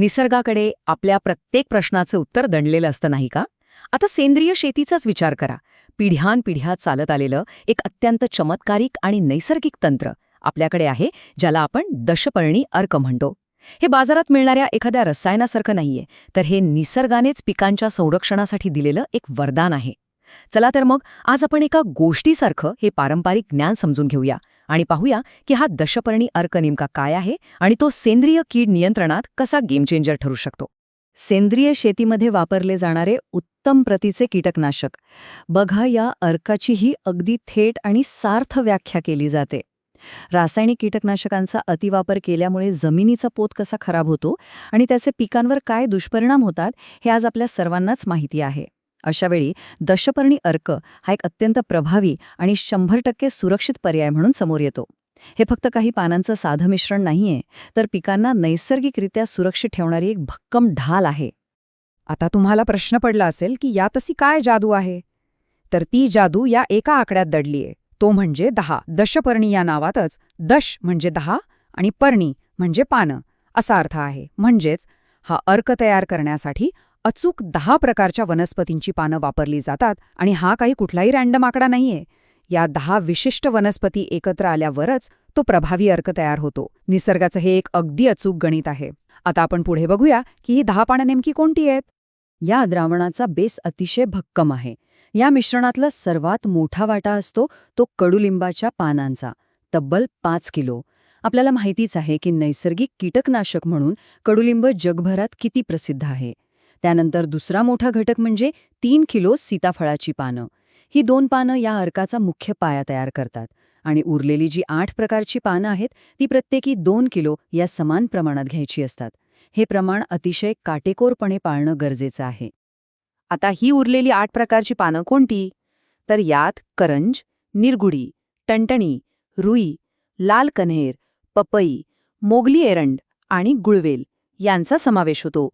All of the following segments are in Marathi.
निसर्गाकडे आपल्या प्रत्येक प्रश्नाचं उत्तर दडलेलं असतं नाही का? आता सेंद्रिय शेतीचाच विचार करा. पिढ्यानपिढ्या चालत आलेलं एक अत्यंत चमत्कारिक आणि नैसर्गिक तंत्र आपल्याकडे आहे, ज्याला आपण दशपर्णी अर्क म्हणतो. हे बाजारात मिळणाऱ्या एखाद्या रसायनासारखं नाहीये, तर हे निसर्गानेच पिकांच्या संरक्षणासाठी दिलेलं एक वरदान आहे. चला तर मग आज आपण एका गोष्टीसारखं हे पारंपरिक ज्ञान समजून घेऊया आणि पाहूया की हा दशपर्णी अर्क नेमका काय आहे आणि तो सेंद्रिय कीड नियंत्रणात कसा गेम चेंजर ठरू शकतो. सेंद्रिय शेतीमध्ये वापरले जाणारे उत्तम प्रतीचे कीटकनाशक. बघा, या अर्काची ही अगदी थेट आणि सार्थ व्याख्या केली जाते. रासायनिक कीटकनाशकांचा अतिवापर केल्यामुळे जमिनीचा पोत कसा खराब होतो आणि त्याचे पिकांवर काय दुष्परिणाम होतात हे आज आपल्या सर्वांनाच माहिती आहे. अशावेळी दशपर्णी अर्क हा एक अत्यंत प्रभावी आणि 100% सुरक्षित पर्याय म्हणून समोर येतो. हे फक्त काही पानांचं साधं मिश्रण नाहीये, तर पिकांना नैसर्गिकरित्या सुरक्षित ठेवणारी एक भक्कम ढाल आहे. आता तुम्हाला प्रश्न पडला असेल की यात अशी काय जादू आहे? तर ती जादू या एका आकड्यात दडलीये, तो म्हणजे 10. दशपर्णी या नावातच दश म्हणजे 10 आणि पर्णी म्हणजे पानं असा अर्थ आहे. म्हणजेच हा अर्क तयार करण्यासाठी अचूक 10 प्रकारच्या वनस्पतींची पानं वापरली जातात आणि हा काही कुठलाही रँडम आकडा नाहीये. या 10 विशिष्ट वनस्पती एकत्र आल्यावरच तो प्रभावी अर्क तयार होतो. निसर्गाचं हे एक अगदी अचूक गणित आहे. आता आपण पुढे बघूया की ही 10 पानं नेमकी कोणती आहेत. या द्रावणाचा बेस अतिशय भक्कम आहे. या मिश्रणातला सर्वात मोठा वाटा असतो तो कडुलिंबाच्या पानांचा, तब्बल 5 किलो. आपल्याला माहितीच आहे की नैसर्गिक कीटकनाशक म्हणून कडुलिंब जगभरात किती प्रसिद्ध आहे. त्यानंतर दुसरा मोठा घटक म्हणजे 3 किलो सीताफळाची पानं. ही 2 पानं या अर्काचा मुख्य पाया तयार करतात आणि उरलेली जी 8 प्रकारची पानं आहेत ती प्रत्येकी 2 किलो या समान प्रमाणात घ्यायची असतात. हे प्रमाण अतिशय काटेकोरपणे पाळणं गरजेचं आहे. आता ही उरलेली 8 प्रकारची पानं कोणती? तर यात करंज, निरगुडी, टणटणी, रुई, लाल कन्हेर, पपई, मोगली एरंड आणि गुळवेल यांचा समावेश होतो.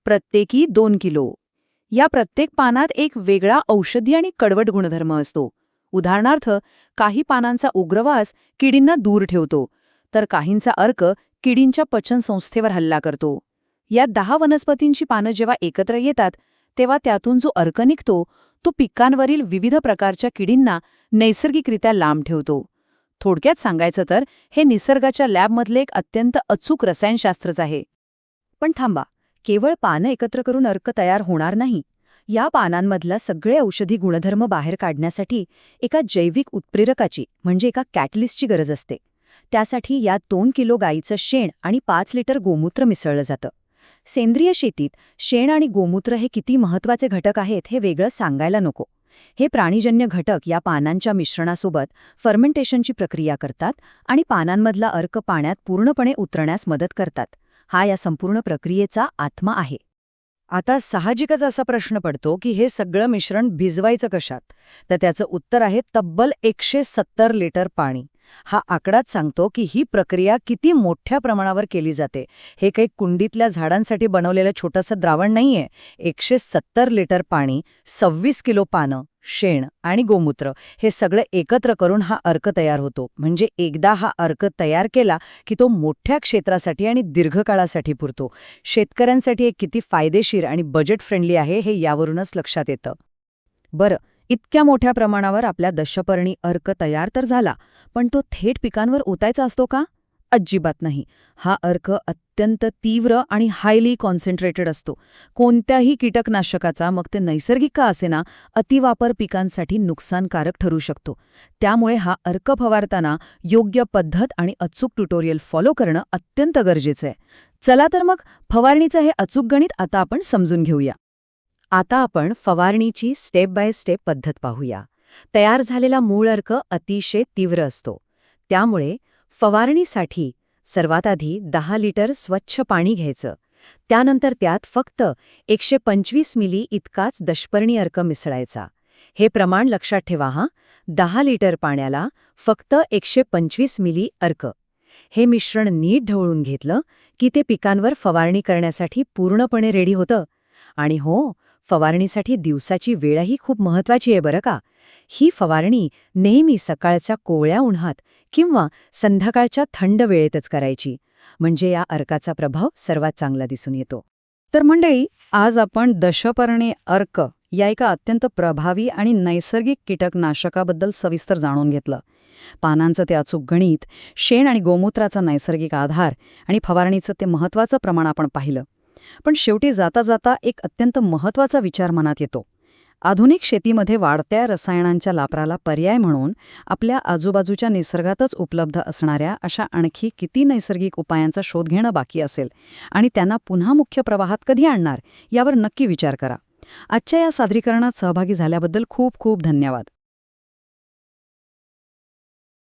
प्रत्येकी 2 किलो. या प्रत्येक पानात एक वेगळा औषधी आणि कडवट गुणधर्म असतो. उदाहरणार्थ, काही पानांचा उग्रवास किडींना दूर ठेवतो, तर काहींचा अर्क किडींच्या पचनसंस्थेवर हल्ला करतो. या 10 वनस्पतींची पानं जेव्हा एकत्र येतात तेव्हा त्यातून जो अर्क निघतो तो पिकांवरील विविध प्रकारच्या किडींना नैसर्गिकरित्या लांब ठेवतो. थोडक्यात सांगायचं तर हे निसर्गाच्या लॅबमधले एक अत्यंत अचूक रसायनशास्त्रच आहे. पण थांबा, केवळ पानं एकत्र करून अर्क तयार होणार नाही. या पानांमधला सगळे औषधी गुणधर्म बाहेर काढण्यासाठी एका जैविक उत्प्रेरकाची म्हणजे एका कॅटलिस्टची गरज असते. त्यासाठी यात 2 किलो गाईचं शेण आणि 5 लिटर गोमूत्र मिसळलं जातं. सेंद्रिय शेतीत शेण आणि गोमूत्र हे किती महत्त्वाचे घटक आहेत हे वेगळं सांगायला नको. हे प्राणीजन्य घटक या पानांच्या मिश्रणासोबत फर्मेंटेशनची प्रक्रिया करतात आणि पानांमधला अर्क पाण्यात पूर्णपणे उतरण्यास मदत करतात. हा या संपूर्ण प्रक्रियेचा आत्मा आहे. आता साहजिकच असा प्रश्न पडतो की हे सगळं मिश्रण भिजवायचं कशात? तर त्याचं उत्तर आहे तब्बल 170 लिटर पाणी. हा आकडाच सांगतो की ही प्रक्रिया किती मोठ्या प्रमाणावर केली जाते. हे काही कुंडीतल्या झाडांसाठी बनवलेलं छोटंसं द्रावण नाहीये. 170 लिटर पाणी, 26 किलो पानं, शेण आणि गोमूत्र हे सगळं एकत्र करून हा अर्क तयार होतो. म्हणजे एकदा हा अर्क तयार केला की तो मोठ्या क्षेत्रासाठी आणि दीर्घकाळासाठी पुरतो. शेतकऱ्यांसाठी हे किती फायदेशीर आणि बजेट फ्रेंडली आहे हे यावरूनच लक्षात येतं. बरं, इतक्या मोठ्या प्रमाणावर आपल्या दशपर्णी अर्क तयार तर झाला, पण तो थेट पिकांवर ओतायचा असतो का? अजिबात नाही. हा अर्क अत्यंत तीव्र आणि हायली कॉन्सन्ट्रेटेड असतो. कोणत्याही कीटकनाशकाचा, मग ते नैसर्गिक का असेना, अतिवापर पिकांसाठी नुकसानकारक ठरू शकतो. त्यामुळे हा अर्क फवारताना योग्य पद्धत आणि अचूक ट्युटोरियल फॉलो करणं अत्यंत गरजेचं आहे. चला तर मग फवारणीचं हे अचूक गणित आता आपण समजून घेऊया. आता आपण फवारणीची स्टेप बाय स्टेप पद्धत पाहूया. तयार झालेला मूळ अर्क अतिशय तीव्र असतो. त्यामुळे फवारणीसाठी सर्वात आधी 10 लिटर स्वच्छ पाणी घ्यायचं. त्यानंतर त्यात फक्त 125 मिली इतकाच दशपर्णी अर्क मिसळायचा. हे प्रमाण लक्षात ठेवा हां. 10 लिटर पाण्याला फक्त 125 मिली अर्क. हे मिश्रण नीट ढवळून घेतलं की ते पिकांवर फवारणी करण्यासाठी पूर्णपणे रेडी होतं. आणि हो, फवारणीसाठी दिवसाची वेळही खूप महत्त्वाची आहे बरं का. ही फवारणी नेहमी सकाळच्या कोवळ्या उन्हात किंवा संध्याकाळच्या थंड वेळेतच करायची. म्हणजे या अर्काचा प्रभाव सर्वात चांगला दिसून येतो. तर मंडळी, आज आपण दशपर्णी अर्क या एका अत्यंत प्रभावी आणि नैसर्गिक कीटकनाशकाबद्दल सविस्तर जाणून घेतलं. पानांचं ते अचूक गणित, शेण आणि गोमूत्राचा नैसर्गिक आधार आणि फवारणीचं ते महत्त्वाचं प्रमाण आपण पाहिलं. पण शेवटी जाता जाता एक अत्यंत महत्त्वाचा विचार मनात येतो. आधुनिक शेतीमध्ये वाढत्या रसायनांच्या वापराला पर्याय म्हणून आपल्या आजूबाजूच्या निसर्गातच उपलब्ध असणाऱ्या अशा आणखी किती नैसर्गिक उपायांचा शोध घेणं बाकी असेल आणि त्यांना पुन्हा मुख्य प्रवाहात कधी आणणार यावर नक्की विचार करा. आजच्या या सादरीकरणात सहभागी झाल्याबद्दल खूप खूप धन्यवाद.